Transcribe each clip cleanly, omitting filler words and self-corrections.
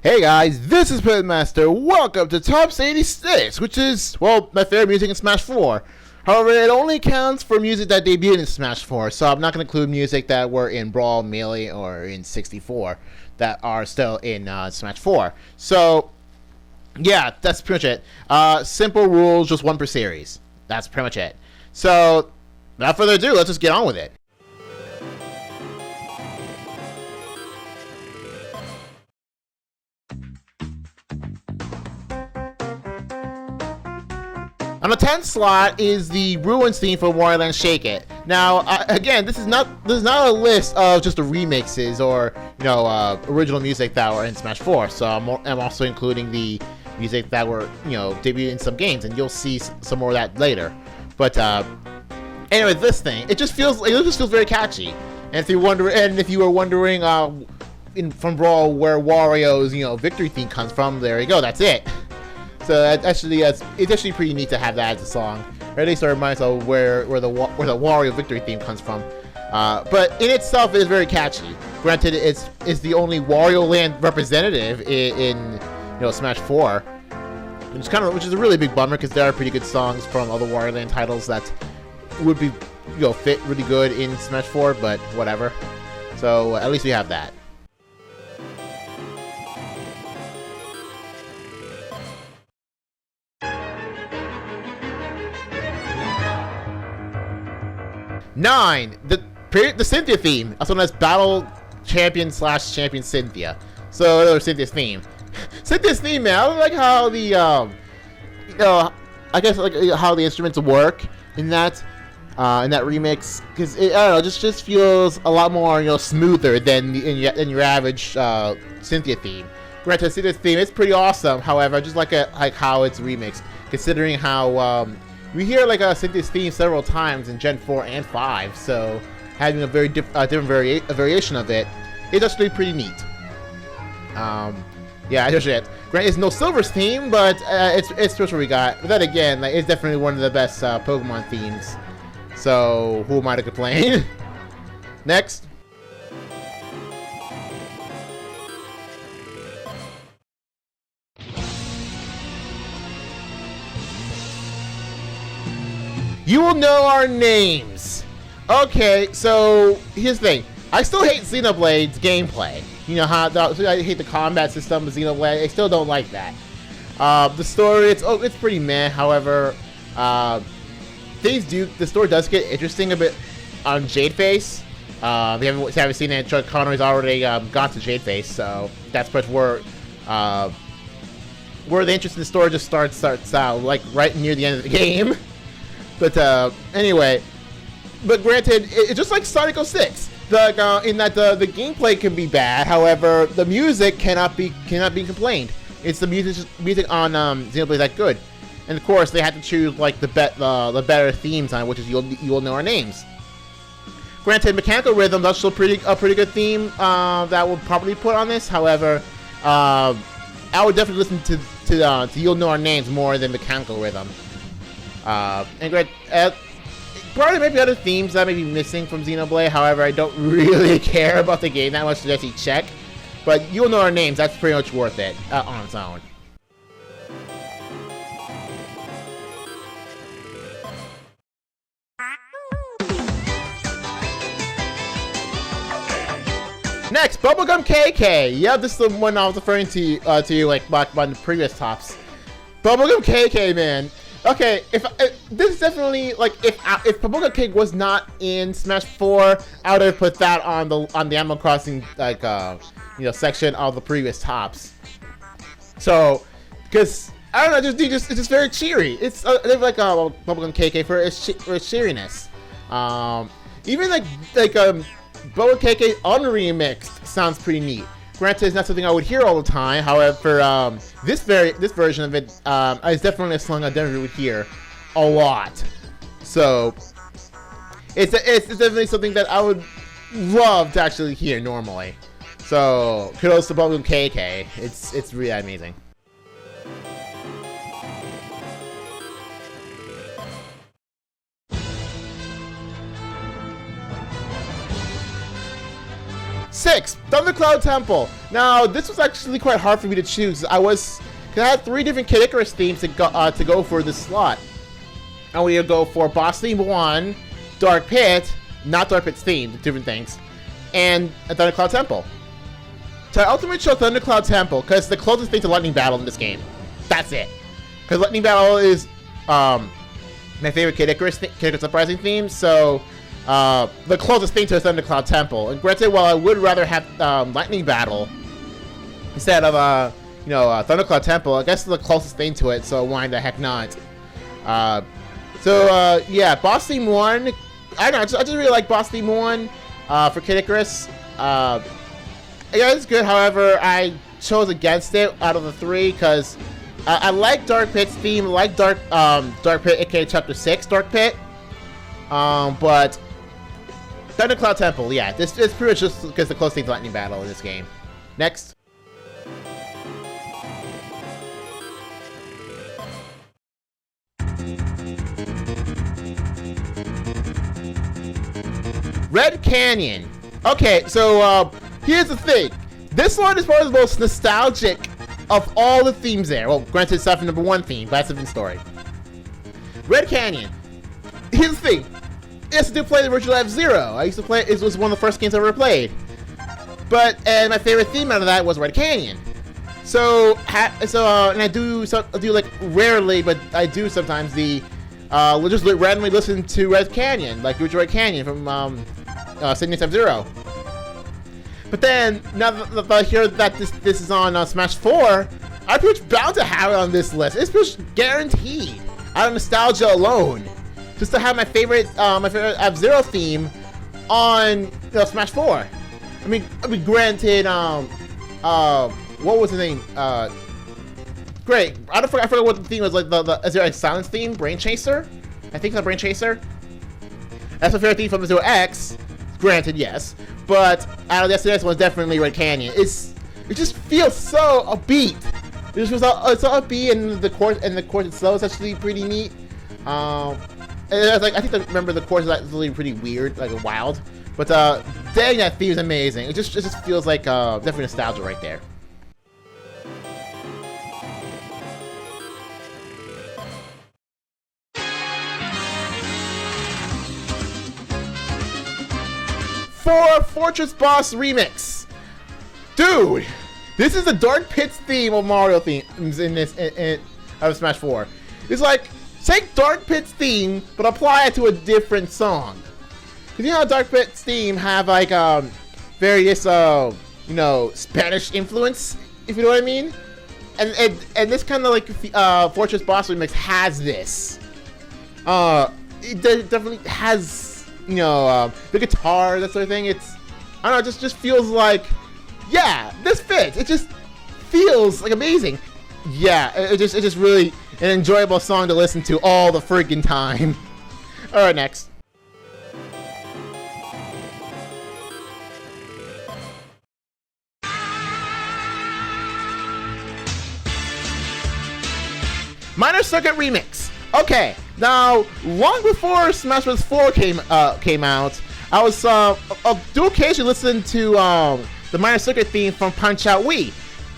Hey guys, this is Pitmaster. Welcome to Top 86, which is, well, my favorite music in Smash 4. However, it only counts for music that debuted in Smash 4, so I'm not going to include music that were in Brawl, Melee, or in 64 that are still in Smash 4. So, yeah, that's pretty much it. Simple rules, just one per series. That's pretty much it. So, without further ado, let's just get on with it. On the 10th slot is the Ruins theme for Wario Land Shake It. Now, again, this is not a list of just the remixes or original music that were in Smash 4. So I'm also including the music that were debuted in some games, and you'll see some more of that later. But anyway, this thing it just feels very catchy. And if you were wondering from Brawl where Wario's victory theme comes from, there you go. That's it. So it's actually pretty neat to have that as a song. Or at least it reminds us of where the Wario victory theme comes from. But in itself, it is very catchy. Granted, it's the only Wario Land representative in Smash 4, which is a really big bummer because there are pretty good songs from other Wario Land titles that would be fit really good in Smash 4, but whatever. So at least we have that. Nine, the Cynthia theme, also known as Battle Champion / Champion Cynthia. So another Cynthia's theme. Cynthia's theme, man. I don't like how the I guess like how the instruments work in that remix, because I don't know, just feels a lot more smoother than your average Cynthia theme. Granted, Cynthia's theme is pretty awesome. However, I just like how it's remixed, considering how we hear Cynthia's theme several times in Gen 4 and 5, so having a very different variation of it is actually pretty neat. Yeah, that's it. Granted, it's no Silver's theme, but it's just what we got. But then again, it's definitely one of the best Pokemon themes. So who am I to complain? Next. You will know our names. Okay, so here's the thing. I still hate Xenoblade's gameplay. You know how I hate the combat system of Xenoblade. I still don't like that. The story, it's pretty meh. However, the story does get interesting a bit on Jadeface. If you haven't seen it, Chuck Connery's already gone to Jadeface, so that's pretty much where the interest in the story just starts out, like right near the end of the game. But anyway, but granted, it's just like Sonic 06. In that the gameplay can be bad, however, the music cannot be complained. It's the music on Xenoblade that good, and of course they had to choose like the better themes on it, which is you will know our names. Granted, Mechanical Rhythm that's still a pretty good theme that would probably put on this. However, I would definitely listen to You'll Know Our Names more than Mechanical Rhythm. And great, probably maybe other themes that may be missing from Xenoblade. However, I don't really care about the game that much to actually check. But You'll Know Our Names, that's pretty much worth it on its own. Next, Bubblegum KK. Yeah, this is the one I was referring to you like back on the previous tops. Bubblegum KK, man. Okay, if this is definitely like if Bubblegum Cake was not in Smash 4, I would have put that on the Animal Crossing section of the previous tops. So, because I don't know, it's just very cheery. It's like Bubblegum KK for its cheeriness. Even like Bubblegum KK unremixed sounds pretty neat. Granted, it's not something I would hear all the time. However, this version of it is definitely a song I definitely would hear a lot. So it's definitely something that I would love to actually hear normally. So kudos to Bubblegum KK. It's really amazing. 6, Thundercloud Temple. Now, this was actually quite hard for me to choose. I had 3 different Kid Icarus themes to go for this slot. And we would go for Boss Theme 1, Dark Pit, not Dark Pit's theme, different things, and a Thundercloud Temple. So I ultimately chose Thundercloud Temple because the closest thing to Lightning Battle in this game. That's it. Because Lightning Battle is my favorite Kid Icarus Uprising theme, so the closest thing to a Thundercloud Temple. And granted, while I would rather have Lightning Battle instead of Thundercloud Temple, I guess it's the closest thing to it, so why the heck not? Yeah, Boss Theme 1, I don't know, I just really like Boss Theme 1 for Kid Icarus. Yeah, it's good, however, I chose against it out of the 3 because I like Dark Pit's theme, I like Dark Pit, aka Chapter 6 Dark Pit, but Thundercloud Temple, yeah, this is pretty much just because the closest thing to Lightning Battle in this game. Next. Red Canyon. Okay, so here's the thing. This one is probably the most nostalgic of all the themes there. Well, granted, it's not the #1 theme, but that's a different story. Red Canyon. Here's the thing. I used to play the original F-Zero. I used to play it was one of the first games I ever played. And my favorite theme out of that was Red Canyon. And I do like rarely, but I do sometimes just randomly listen to Red Canyon, like the original Red Canyon from Sydney's F-Zero. But then, now that I hear that this is on Smash 4, I'm pretty much bound to have it on this list. It's pretty much guaranteed, out of nostalgia alone, just to have my favorite F-Zero theme on Smash 4. I mean, granted, what was the name? Great. I forgot what the theme was. Like is there a silence theme? Brain Chaser? I think it's a Brain Chaser. That's my favorite theme from Zero X. Granted, yes. But out of the SNES one, definitely Red Canyon. It just feels so upbeat. It just feels so upbeat, and the chorus itself is actually pretty neat. And I think I remember the chorus is actually pretty weird, like wild. But dang, that theme is amazing. It just feels like definitely nostalgia right there. For Fortress Boss Remix. Dude, this is the Dark Pit's theme of Mario themes out of Smash 4. It's like, take Dark Pit's theme, but apply it to a different song. Cause you know how Dark Pit's theme have like various Spanish influence, if you know what I mean? And this kind of like Fortress Boss Remix has this. It definitely has the guitar, that sort of thing. It's, I don't know, it just feels like, yeah, this fits. It just feels like amazing. Yeah, it's just really an enjoyable song to listen to all the freaking time. Alright, next. Minor Circuit Remix. Okay, now long before Smash Bros. 4 came out, I was do occasionally listen to the Minor Circuit theme from Punch Out Wii,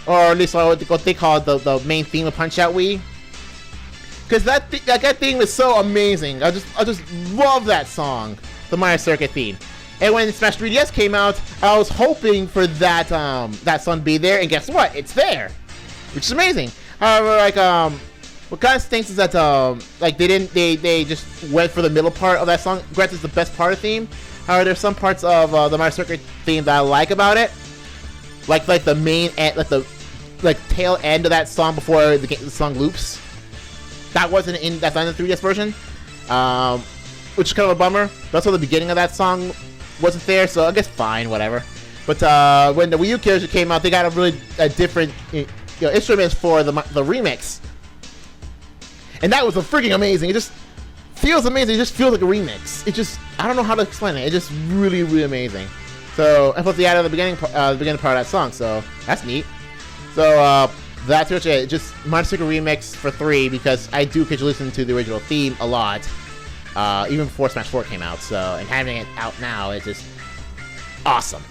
or at least what they call the main theme of Punch Out Wii. Because that theme is so amazing. I just love that song, the Minor Circuit theme. And when Smash 3DS came out, I was hoping for that song to be there, and guess what? It's there, which is amazing. However, like what kind of stinks is that they just went for the middle part of that song. Granted, it's the best part of the theme. However, there's some parts of the Mario Circuit theme that I like about it, like the main end, like tail end of that song before the song loops. That's not in the 3DS version, which is kind of a bummer. But also the beginning of that song wasn't there, so I guess fine, whatever. But when the Wii U character came out, they got a different instruments for the remix. And that was freaking amazing. It just feels amazing. It just feels like a remix. I don't know how to explain it. It's just really, really amazing. So, and plus they added the beginning part of that song, so that's neat. So, that's pretty much it. Just Minor Circuit Remix for 3, because I do occasionally listen to the original theme a lot, even before Smash 4 came out. So, and having it out now is just awesome.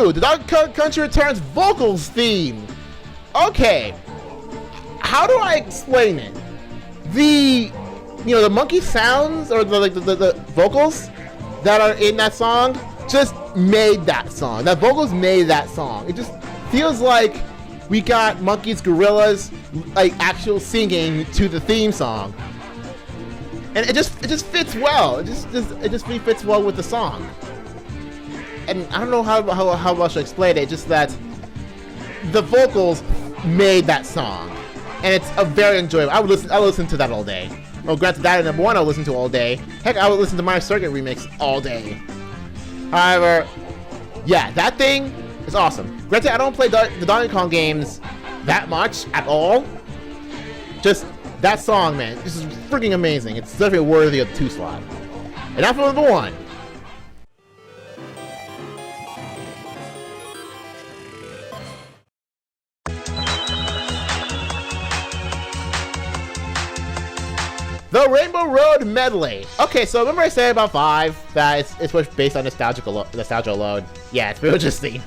2, the Donkey Kong Country Returns vocals theme. Okay, how do I explain it? The monkey sounds or the vocals that are in that song just made that song. That vocals made that song. It just feels like we got monkeys, gorillas, like actual singing to the theme song, and it just fits well. It just really fits well with the song. And I don't know how much to explain it. Just that the vocals made that song, and it's a very enjoyable. I would listen to that all day. Well, granted, that number 1 I'll listen to all day. Heck, I would listen to Mario Circuit remix all day. However, yeah, that thing is awesome. Granted, I don't play the Donkey Kong games that much at all. Just that song, man, this is freaking amazing. It's definitely worthy of the 2 slot. And now for number 1. The Rainbow Road Medley. Okay, so remember I said about 5 that it's based on nostalgia alone. Yeah, it's pretty much just the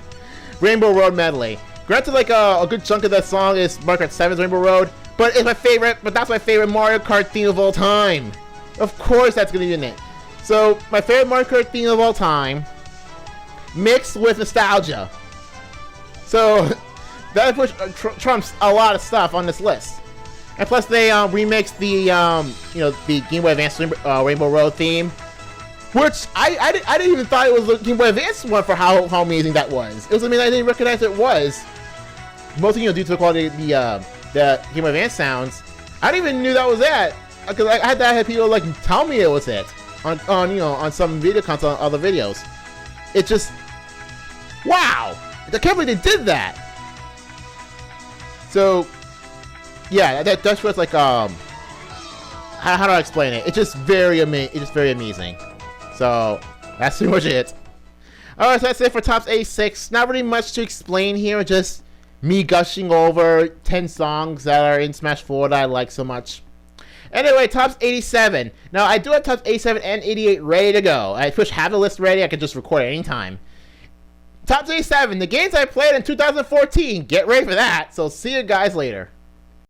Rainbow Road Medley. Granted, like a good chunk of that song is Mario Kart 7's Rainbow Road, but it's my favorite. But that's my favorite Mario Kart theme of all time. Of course, that's gonna be in it. So my favorite Mario Kart theme of all time, mixed with nostalgia. So that trumps a lot of stuff on this list. And plus, they remixed the Game Boy Advance Rainbow Road theme, which I didn't even thought it was the Game Boy Advance one for how amazing that was. It was amazing. I didn't recognize it was. Mostly, due to the quality of the Game Boy Advance sounds. I didn't even knew that was it, because I had people like tell me it was it on some video console, other videos. It just, wow! I can't believe they did that. So. Yeah, that's what's like, how do I explain it? It's just very amazing. So, that's pretty much it. Alright, so that's it for Tops 86. Not really much to explain here, just me gushing over 10 songs that are in Smash 4 that I like so much. Anyway, Tops 87. Now, I do have Tops 87 and 88 ready to go. I have the list ready, I can just record it anytime. Tops 87, the games I played in 2014. Get ready for that, so see you guys later.